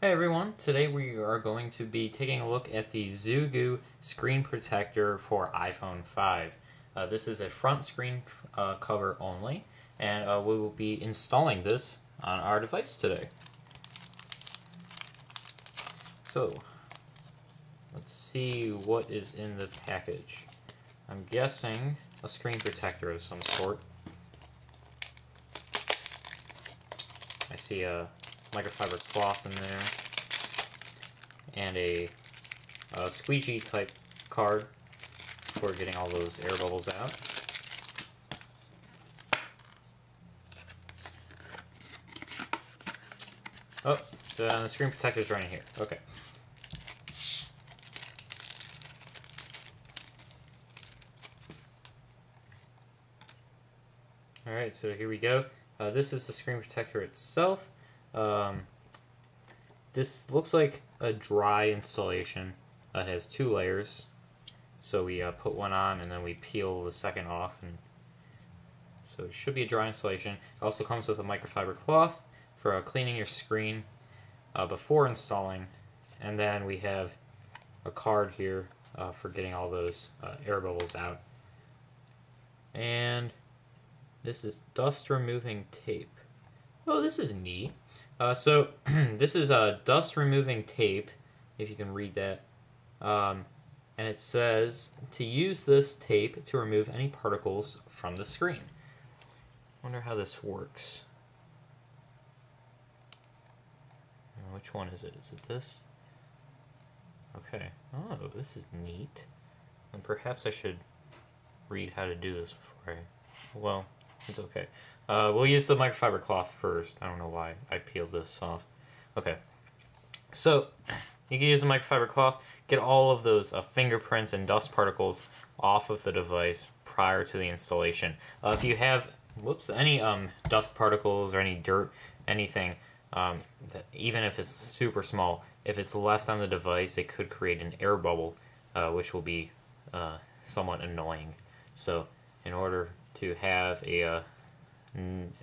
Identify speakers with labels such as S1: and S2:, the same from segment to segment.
S1: Hey everyone, today we are going to be taking a look at the ZooGue screen protector for iPhone 5. This is a front screen cover only, and we will be installing this on our device today. So, let's see what is in the package. I'm guessing a screen protector of some sort. I see a microfiber cloth in there, and a squeegee type card for getting all those air bubbles out. Oh, the screen protector is running here. Okay. Alright, so here we go. This is the screen protector itself. This looks like a dry installation. It has two layers. So we put one on and then we peel the second off. And so it should be a dry installation. It also comes with a microfiber cloth for cleaning your screen before installing. And then we have a card here for getting all those air bubbles out. And this is dust removing tape. Oh, this is neat. So this is dust removing tape, if you can read that. And it says to use this tape to remove any particles from the screen. Wonder how this works. Which one is it? Is it this? Okay. Oh, this is neat. And perhaps I should read how to do this before I... Well, it's okay. We'll use the microfiber cloth first. I don't know why I peeled this off. Okay. So, you can use the microfiber cloth, get all of those fingerprints and dust particles off of the device prior to the installation. If you have, any dust particles or any dirt, anything, even if it's super small, if it's left on the device, it could create an air bubble, which will be somewhat annoying. So, in order to have a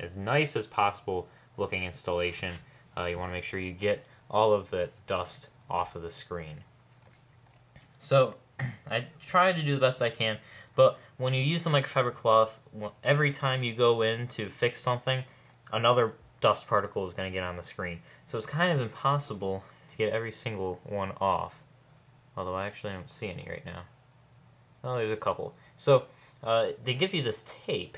S1: as nice as possible looking installation, you want to make sure you get all of the dust off of the screen. So I try to do the best I can, but when you use the microfiber cloth, every time you go in to fix something, another dust particle is going to get on the screen. So it's kind of impossible to get every single one off, although I actually don't see any right now. Oh, there's a couple. So they give you this tape.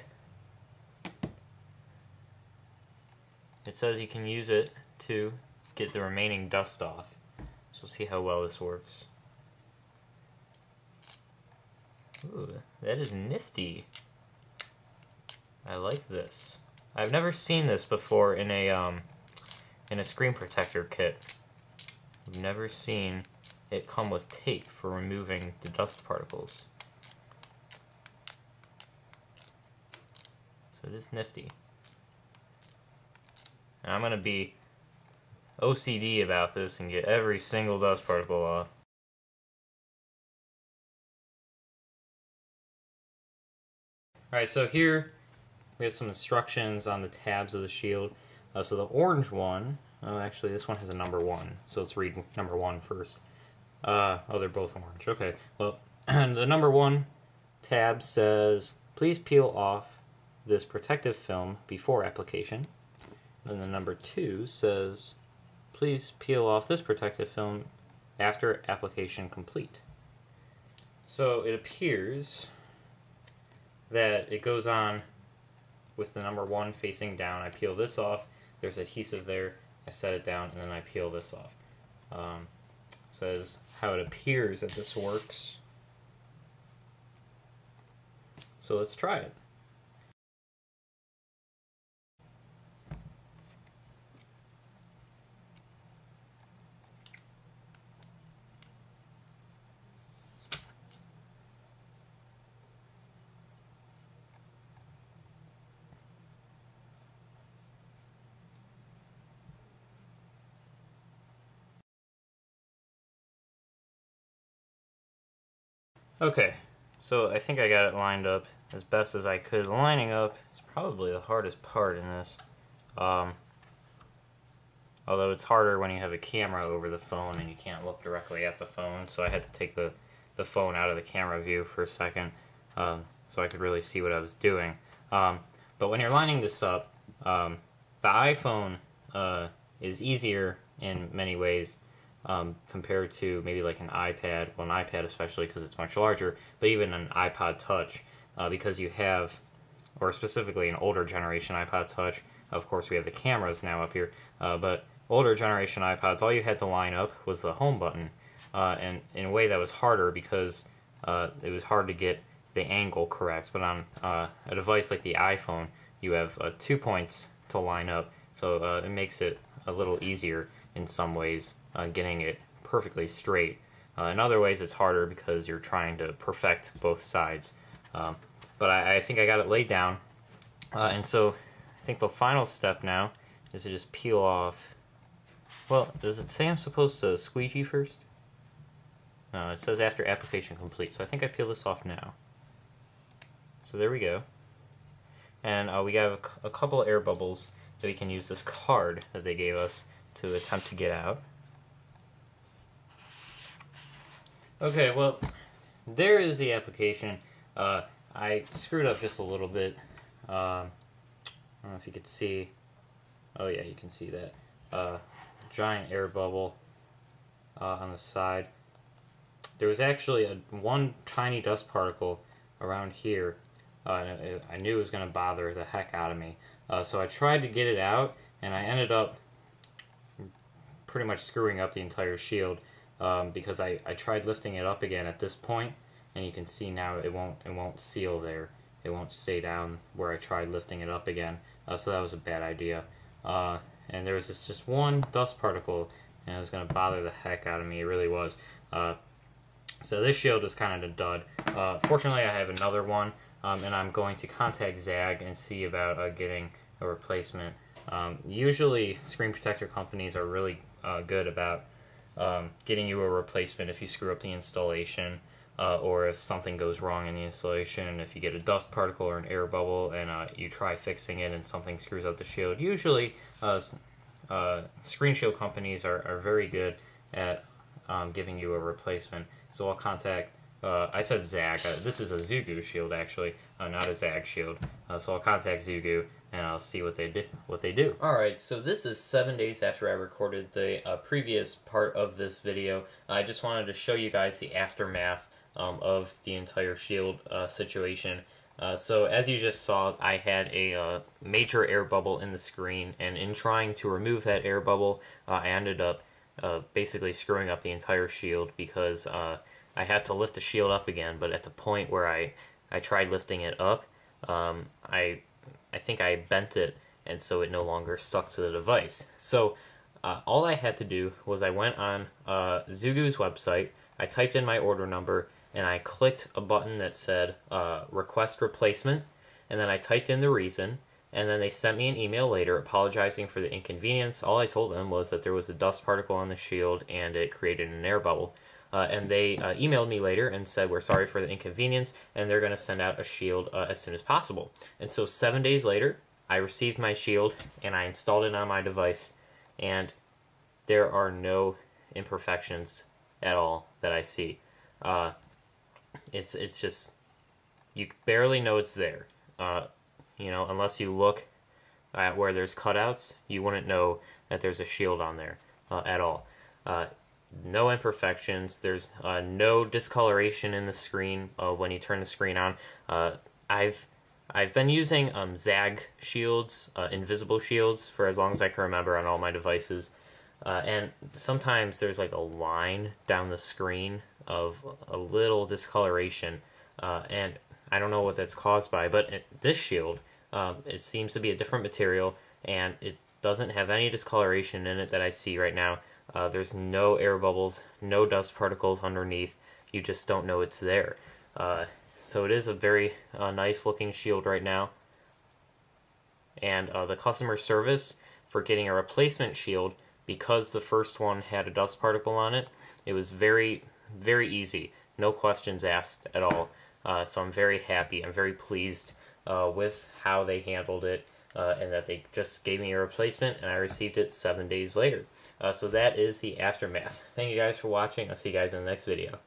S1: It says you can use it to get the remaining dust off. So we'll see how well this works. Ooh, that is nifty. I like this. I've never seen this before in a screen protector kit. I've never seen it come with tape for removing the dust particles. So it is nifty. And I'm going to be OCD about this and get every single dust particle off. Alright, so here we have some instructions on the tabs of the shield. So the orange one, actually this one has a number 1, so let's read number 1 first. Oh, they're both orange. Okay, well, the number 1 tab says, please peel off this protective film before application. Then the number 2 says, please peel off this protective film after application complete. So it appears that it goes on with the number 1 facing down. I peel this off, there's adhesive there, I set it down, and then I peel this off. Says how it appears that this works. So let's try it. Okay, so I think I got it lined up as best as I could. Lining up is probably the hardest part in this. although it's harder when you have a camera over the phone and you can't look directly at the phone, so I had to take the phone out of the camera view for a second so I could really see what I was doing. But when you're lining this up, the iPhone is easier in many ways compared to maybe like an iPad, well, an iPad especially because it's much larger, but even an iPod Touch because you have, or specifically an older generation iPod Touch. Of course, we have the cameras now up here, but older generation iPods, all you had to line up was the home button, and in a way that was harder because it was hard to get the angle correct. But on a device like the iPhone, you have 2 points to line up, so it makes it a little easier in some ways, getting it perfectly straight. In other ways, it's harder because you're trying to perfect both sides. But I think I got it laid down, and so I think the final step now is to just peel off. Well, does it say I'm supposed to squeegee first? No, it says after application complete, so I think I peel this off now. So there we go. And we have a couple air bubbles that we can use this card that they gave us to attempt to get out. Okay, well, there is the application. I screwed up just a little bit. I don't know if you could see. Oh yeah, you can see that. Giant air bubble on the side. There was actually one tiny dust particle around here. And I knew it was going to bother the heck out of me. So I tried to get it out, and I ended up pretty much screwing up the entire shield because I tried lifting it up again at this point, and you can see now it won't seal there. It won't stay down where I tried lifting it up again. So that was a bad idea. And there was just one dust particle, and it was going to bother the heck out of me. It really was. So this shield is kind of a dud. Fortunately, I have another one. And I'm going to contact ZAG and see about getting a replacement. Usually, screen protector companies are really good about getting you a replacement if you screw up the installation, or if something goes wrong in the installation. If you get a dust particle or an air bubble and you try fixing it and something screws up the shield. Usually, screen shield companies are very good at giving you a replacement. So I'll contact. I said ZAG. This is a ZooGue shield, actually, not a ZAG shield. So I'll contact ZooGue and I'll see what they do. Alright, so this is 7 days after I recorded the previous part of this video. I just wanted to show you guys the aftermath of the entire shield situation. So as you just saw, I had a major air bubble in the screen, and in trying to remove that air bubble, I ended up basically screwing up the entire shield because I had to lift the shield up again, but at the point where I tried lifting it up, I think I bent it, and so it no longer stuck to the device. So all I had to do was I went on ZooGue's website, I typed in my order number, and I clicked a button that said request replacement, and then I typed in the reason, and then they sent me an email later apologizing for the inconvenience. All I told them was that there was a dust particle on the shield and it created an air bubble. And they emailed me later and said, we're sorry for the inconvenience, and they're going to send out a shield as soon as possible. And so 7 days later, I received my shield, and I installed it on my device, and there are no imperfections at all that I see. It's just, you barely know it's there. You know, unless you look at where there's cutouts, you wouldn't know that there's a shield on there at all. No imperfections. There's no discoloration in the screen when you turn the screen on. I've been using ZAG shields, invisible shields, for as long as I can remember on all my devices. And sometimes there's like a line down the screen of a little discoloration, and I don't know what that's caused by. But this shield, it seems to be a different material, and it doesn't have any discoloration in it that I see right now. There's no air bubbles, no dust particles underneath. You just don't know it's there. So it is a very nice looking shield right now. And the customer service for getting a replacement shield, because the first one had a dust particle on it, it was very, very easy. No questions asked at all. So I'm very happy. I'm very pleased with how they handled it. and that they just gave me a replacement, and I received it 7 days later. So that is the aftermath. Thank you guys for watching. I'll see you guys in the next video.